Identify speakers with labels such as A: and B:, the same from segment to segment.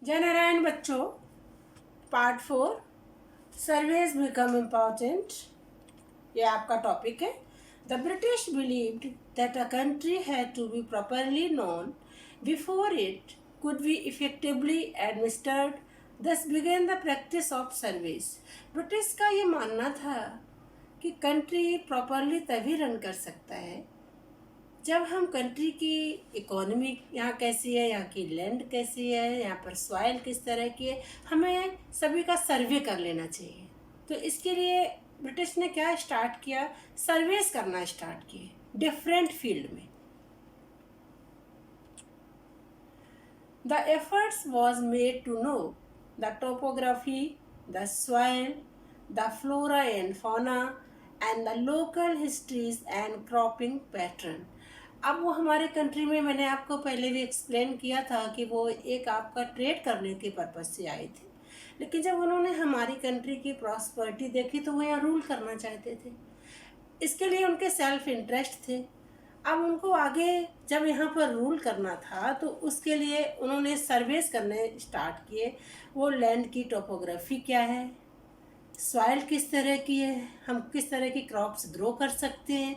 A: जय नारायण बच्चों। Part 4 surveys become important, ये आपका टॉपिक है। The British believed that a country had to be properly known before it could be effectively administered, thus began the practice of surveys. British का ये मानना था कि कंट्री प्रॉपरली तभी run कर सकता है जब हम कंट्री की इकोनॉमी यहाँ कैसी है, यहाँ की लैंड कैसी है, यहाँ पर सॉइल किस तरह की है, हमें सभी का सर्वे कर लेना चाहिए। तो इसके लिए ब्रिटिश ने क्या स्टार्ट किया, सर्वेस करना स्टार्ट किए डिफरेंट फील्ड में। The efforts was made to know the topography, the soil, the flora and fauna and the local histories and cropping pattern. अब वो हमारे कंट्री में, मैंने आपको पहले भी एक्सप्लेन किया था कि वो एक आपका ट्रेड करने के पर्पज़ से आए थे, लेकिन जब उन्होंने हमारी कंट्री की प्रॉस्पेरिटी देखी तो वो यहाँ रूल करना चाहते थे। इसके लिए उनके सेल्फ इंटरेस्ट थे। अब उनको आगे जब यहाँ पर रूल करना था तो उसके लिए उन्होंने सर्वेस करने स्टार्ट किए। वो लैंड की टोपोग्राफी क्या है, सॉइल किस तरह की है, हम किस तरह की क्रॉप्स ग्रो कर सकते हैं,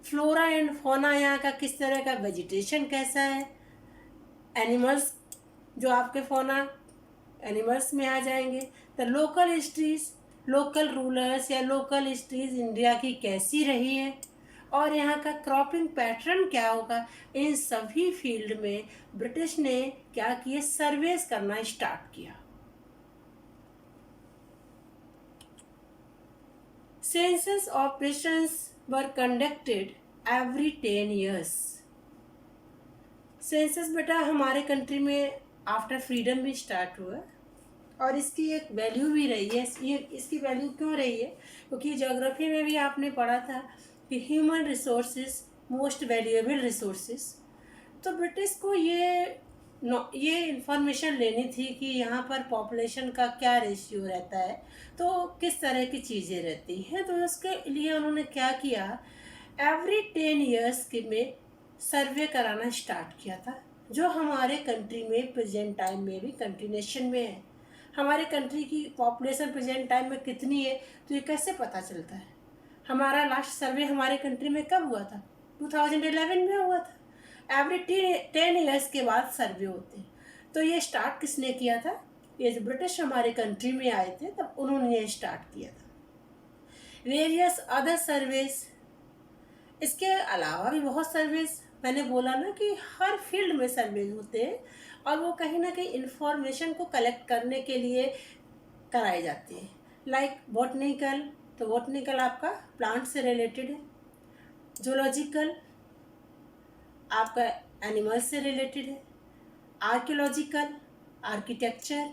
A: फ्लोरा एंड फौना यहाँ का किस तरह का वेजिटेशन कैसा है, एनिमल्स जो आपके फौना एनिमल्स में आ जाएंगे, the local histories, local rulers या लोकल हिस्ट्रीज इंडिया की कैसी रही है, और यहाँ का क्रॉपिंग पैटर्न क्या होगा। इन सभी फील्ड में ब्रिटिश ने क्या किए, सर्वेस करना स्टार्ट किया। सेंसस ऑपरेशंस वर कंडक्टेड एवरी 10 years। सेंसस बेटा हमारे कंट्री में आफ्टर फ्रीडम भी स्टार्ट हुआ, और इसकी एक वैल्यू भी रही है। ये इसकी वैल्यू क्यों रही है, क्योंकि ज्योग्राफी में भी आपने पढ़ा था कि human resources most valuable resources. तो ब्रिटिश को ये इंफॉर्मेशन लेनी थी कि यहाँ पर पॉपुलेशन का क्या रेशियो रहता है, तो किस तरह की चीज़ें रहती हैं। तो उसके लिए उन्होंने क्या किया, एवरी 10 years के में सर्वे कराना स्टार्ट किया था, जो हमारे कंट्री में प्रेजेंट टाइम में भी कंटिन्यूशन में है। हमारे कंट्री की पॉपुलेशन प्रेजेंट टाइम में कितनी है, तो ये कैसे पता चलता है। हमारा लास्ट सर्वे हमारे कंट्री में कब हुआ था, 2011 में हुआ था। एवरी 10 years के बाद सर्वे होते हैं। तो ये स्टार्ट किसने किया था, ये जो ब्रिटिश हमारे कंट्री में आए थे तब उन्होंने ये स्टार्ट किया था। वेरियस अदर सर्वेस, इसके अलावा भी बहुत सर्वेस, मैंने बोला ना कि हर फील्ड में सर्वेज होते हैं, और वो कहीं ना कहीं इंफॉर्मेशन को कलेक्ट करने के लिए कराए जाते हैं। लाइक बॉटनिकल, तो बॉटनिकल आपका प्लांट से रिलेटेड है। जूलॉजिकल आपका एनिमल्स से रिलेटेड है। Archaeological architecture,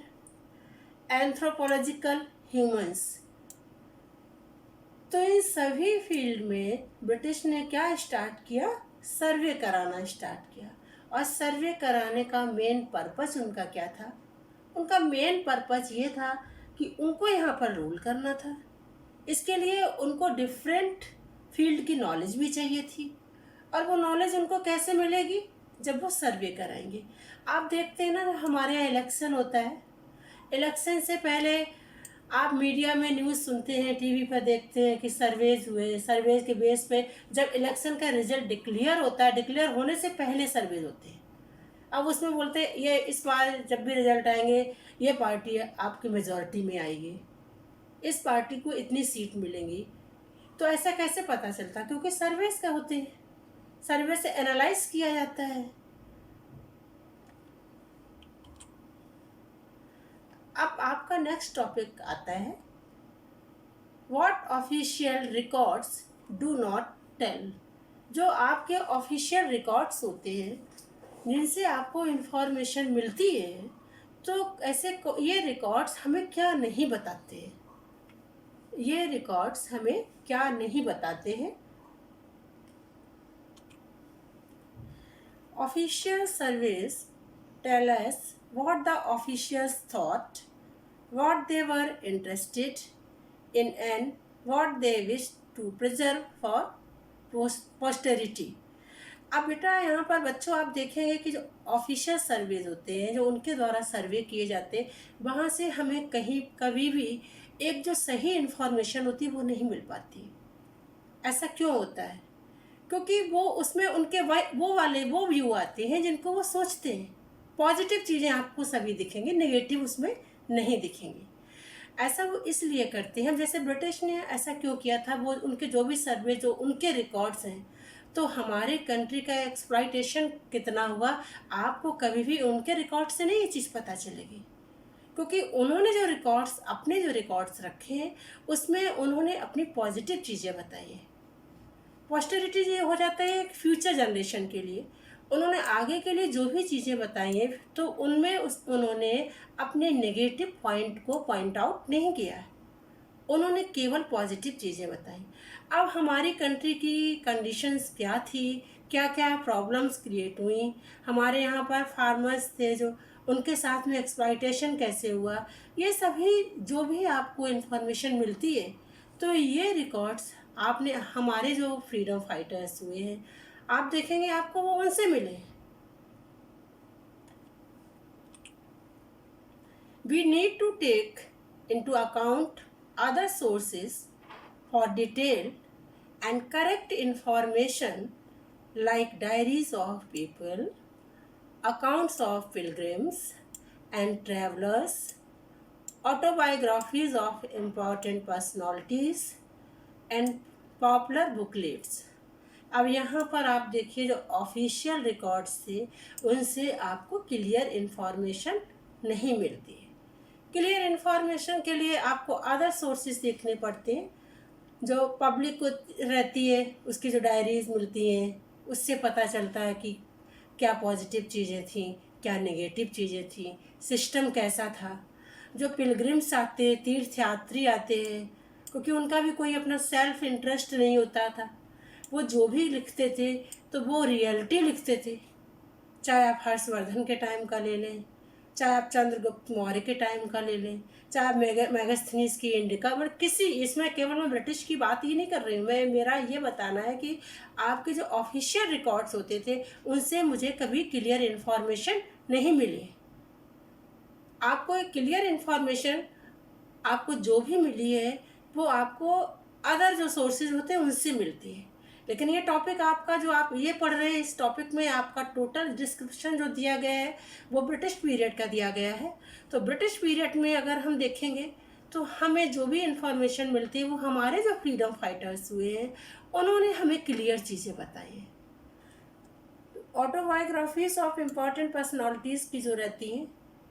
A: anthropological humans. तो इन सभी फील्ड में ब्रिटिश ने क्या स्टार्ट किया, सर्वे कराना स्टार्ट किया। और सर्वे कराने का मेन पर्पस उनका क्या था, उनका मेन पर्पस ये था कि उनको यहाँ पर रूल करना था। इसके लिए उनको डिफरेंट फील्ड की नॉलेज भी चाहिए थी, और वो नॉलेज उनको कैसे मिलेगी, जब वो सर्वे कराएंगे। आप देखते हैं ना, हमारे यहाँ इलेक्शन होता है, इलेक्शन से पहले आप मीडिया में न्यूज़ सुनते हैं, टीवी पर देखते हैं कि सर्वेज हुए, सर्वेज के बेस पे जब इलेक्शन का रिजल्ट डिक्लेयर होता है, डिक्लेयर होने से पहले सर्वेज होते हैं। अब उसमें बोलते हैं ये इस बार जब भी रिजल्ट आएंगे ये पार्टी आपकी मेजॉरिटी में आएगी, इस पार्टी को इतनी सीट मिलेंगी। तो ऐसा कैसे पता चलता, क्योंकि सर्वेस का होते हैं, सर्वे से एनालाइज किया जाता है। अब आपका नेक्स्ट टॉपिक आता है, what official records do not tell. जो आपके ऑफिशियल रिकॉर्ड्स होते हैं जिनसे आपको इंफॉर्मेशन मिलती है, तो ऐसे ये रिकॉर्ड्स हमें क्या नहीं बताते हैं, ये रिकॉर्ड्स हमें क्या नहीं बताते हैं। Official surveys tell us what the officials thought, what they were interested in, and what they wished to preserve for posterity। अब बेटा यहाँ पर बच्चों आप देखेंगे कि जो ऑफिशियल सर्वेज होते हैं, जो उनके द्वारा सर्वे किए जाते हैं, वहाँ से हमें कहीं कभी भी एक जो सही इन्फॉर्मेशन होती है वो नहीं मिल पाती। ऐसा क्यों होता है? क्योंकि वो उसमें उनके वो व्यू आते हैं जिनको वो सोचते हैं। पॉजिटिव चीज़ें आपको सभी दिखेंगी, नेगेटिव उसमें नहीं दिखेंगी। ऐसा वो इसलिए करते हैं, जैसे ब्रिटिश ने ऐसा क्यों किया था, वो उनके जो भी सर्वे, जो उनके रिकॉर्ड्स हैं, तो हमारे कंट्री का एक्सप्लॉइटेशन कितना हुआ आपको कभी भी उनके रिकॉर्ड से नहीं ये चीज़ पता चलेगी। क्योंकि उन्होंने जो रिकॉर्ड्स, अपने जो रिकॉर्ड्स रखे हैं, उसमें उन्होंने अपनी पॉजिटिव चीज़ें बताई हैं। पॉस्टेरिटी ये हो जाता है एक फ्यूचर जनरेशन के लिए। उन्होंने आगे के लिए जो भी चीज़ें बताई हैं, तो उनमें उन्होंने अपने नेगेटिव पॉइंट को पॉइंट आउट नहीं किया है। उन्होंने केवल पॉजिटिव चीज़ें बताई। अब हमारी कंट्री की कंडीशंस क्या थी, क्या क्या प्रॉब्लम्स क्रिएट हुई, हमारे यहाँ पर फार्मर्स थे जो, उनके साथ में एक्सप्लॉइटेशन कैसे हुआ, ये सभी जो भी आपको इन्फॉर्मेशन मिलती है, तो ये रिकॉर्ड्स आपने, हमारे जो फ्रीडम फाइटर्स हुए हैं, आप देखेंगे आपको वो उनसे मिले। We need to take into account other sources for detailed and correct information like diaries of people, accounts of pilgrims and travelers, autobiographies of important personalities and popular booklets. अब यहाँ पर आप देखिए जो ऑफिशियल रिकॉर्ड्स थे उनसे आपको clear information नहीं मिलती है। क्लियर इन्फॉर्मेशन के लिए आपको अदर सोर्सेज देखने पड़ते हैं, जो पब्लिक को रहती है, उसकी जो डायरीज मिलती हैं, उससे पता चलता है कि क्या पॉजिटिव चीज़ें थी, क्या नेगेटिव चीज़ें थी, सिस्टम कैसा था। जो पिलग्रिम्स आते हैं, तीर्थयात्री आते हैं, क्योंकि उनका भी कोई अपना सेल्फ इंटरेस्ट नहीं होता था, वो जो भी लिखते थे तो वो रियलिटी लिखते थे। चाहे आप हर्षवर्धन के टाइम का ले लें, चाहे आप चंद्रगुप्त मौर्य के टाइम का ले लें, चाहे आप मेगास्थनीज की इंडिका, बट किसी, इसमें केवल मैं ब्रिटिश की बात ही नहीं कर रही हूँ, मैं, मेरा ये बताना है कि आपके जो ऑफिशियल रिकॉर्ड्स होते थे उनसे मुझे कभी क्लियर इन्फॉर्मेशन नहीं मिली। आपको एक क्लियर इन्फॉर्मेशन आपको जो भी मिली है वो आपको अदर जो सोर्सेज होते हैं उनसे मिलती है। लेकिन ये टॉपिक आपका जो आप ये पढ़ रहे हैं, इस टॉपिक में आपका टोटल डिस्क्रिप्शन जो दिया गया है वो ब्रिटिश पीरियड का दिया गया है। तो ब्रिटिश पीरियड में अगर हम देखेंगे तो हमें जो भी इंफॉर्मेशन मिलती है वो हमारे जो फ्रीडम फाइटर्स हुए हैं उन्होंने हमें क्लियर चीज़ें बताई हैं। ऑटोबायोग्राफीज ऑफ इम्पॉर्टेंट पर्सनालिटीज़ की जो रहती हैं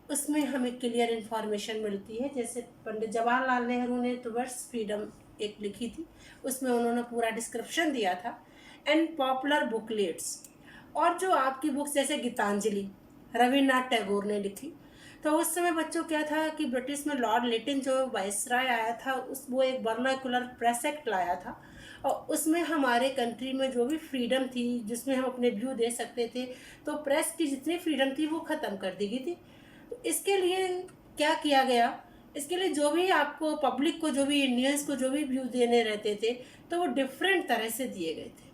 A: उसमें हमें क्लियर इन्फॉर्मेशन मिलती है। जैसे पंडित जवाहरलाल नेहरू ने टुवर्ड्स फ्रीडम एक लिखी थी, उसमें उन्होंने पूरा डिस्क्रिप्शन दिया था। एंड पॉपुलर बुकलेट्स, और जो आपकी बुक्स जैसे गीतांजलि रविन्द्रनाथ टैगोर ने लिखी, तो उस समय बच्चों क्या था कि ब्रिटिश में लॉर्ड लिटिन जो वायसराय आया था, वो एक वर्नाकुलर प्रेस एक्ट लाया था, और उसमें हमारे कंट्री में जो भी फ्रीडम थी, जिसमें हम अपने व्यू दे सकते थे, तो प्रेस की जितनी फ्रीडम थी वो ख़त्म कर दी गई थी। तो इसके लिए क्या किया गया, इसके लिए जो भी आपको पब्लिक को, जो भी इंडियंस को जो भी व्यू देने रहते थे, तो वो डिफरेंट तरह से दिए गए थे।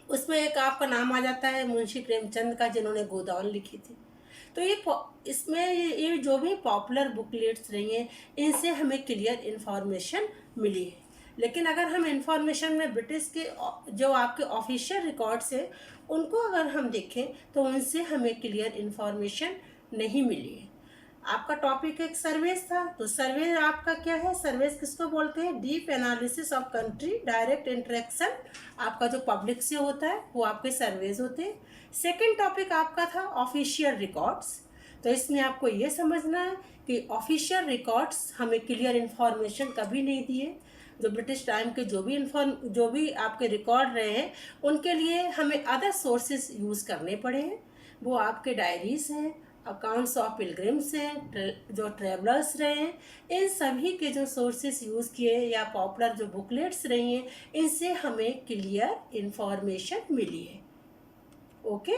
A: उसमें एक आपका नाम आ जाता है मुंशी प्रेमचंद का, जिन्होंने गोदान लिखी थी। तो इसमें ये जो भी पॉपुलर बुकलेट्स रही हैं इनसे हमें क्लियर इन्फॉर्मेशन मिली है। लेकिन अगर हम इन्फॉर्मेशन में ब्रिटिश के जो आपके ऑफिशियल रिकॉर्ड्स हैं उनको अगर हम देखें तो उनसे हमें क्लियर इन्फॉर्मेशन नहीं मिली है। आपका टॉपिक एक सर्वेस था, तो सर्वे आपका क्या है, सर्वेस किसको बोलते हैं, deep analysis of country, direct interaction आपका जो पब्लिक से होता है वो आपके सर्वेज होते हैं। सेकंड टॉपिक आपका था ऑफिशियल रिकॉर्ड्स, तो इसमें आपको ये समझना है कि ऑफिशियल रिकॉर्ड्स हमें क्लियर इन्फॉर्मेशन कभी नहीं दिए। जो ब्रिटिश टाइम के जो भी आपके रिकॉर्ड रहे हैं उनके लिए हमें अदर सोर्सेज यूज़ करने पड़े हैं। वो आपके डायरीज हैं, अकाउंट्स ऑफ पिलग्रिम्स हैं, जो ट्रेवलर्स रहे हैं, इन सभी के जो सोर्सेस यूज़ किए या पॉपुलर जो बुकलेट्स रही हैं इनसे हमें क्लियर इन्फॉर्मेशन मिली है। Okay,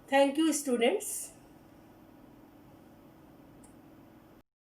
A: thank you students.